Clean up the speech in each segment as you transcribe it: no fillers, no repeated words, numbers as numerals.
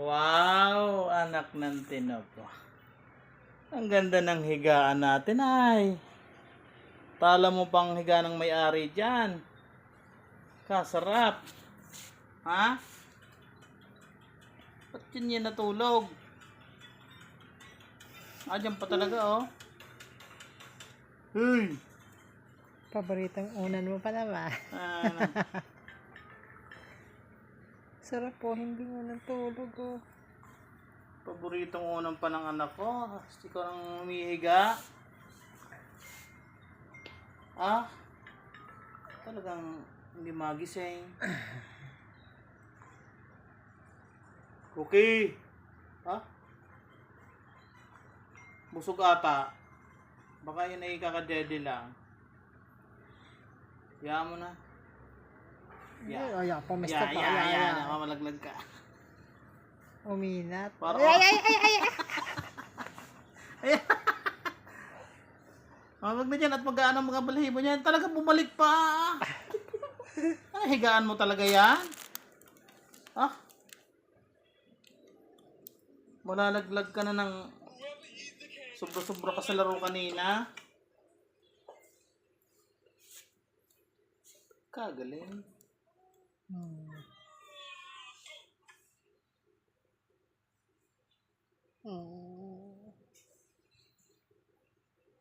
Wow, anak ng tinopo. Ang ganda ng higaan natin ay. Tala mo pang higa ng may-ari dyan. Kasarap. Ha? Ba't yun natulog? Dyan pa talaga oh. Hey! Paboritong unan mo pa naman. Sarap po, hindi mo natulog oh. Paboritong unang pa ng anak ko. Hindi ko nang umihiga. Talagang hindi magising. Okay. Busog ata. Baka yun ay kakadede lang. Hayaan mo na. Ay, pamista pa. Nakamalaglag ka. Uminat. Para wag na dyan at mag-ano mga balahibo niyan. Talaga bumalik pa. Higaan mo talaga yan? Malalaglag ka na ng sobra-sobra ka sa laro kanina. Kagaling.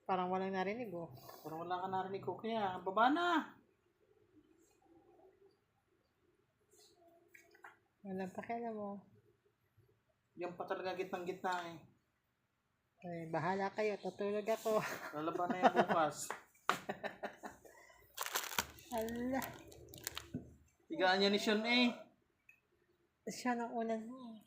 Parang walang narinig oh. Parang wala ka narinig ko kaya. Baba na. Walang pakialam mo. Yan pa talaga gitnang-gitna eh. Ay, bahala kayo. Tutulog ako. Lalaban na yan bukas. Ala. Higaan niya ni Sean eh. Siya ng unan mo.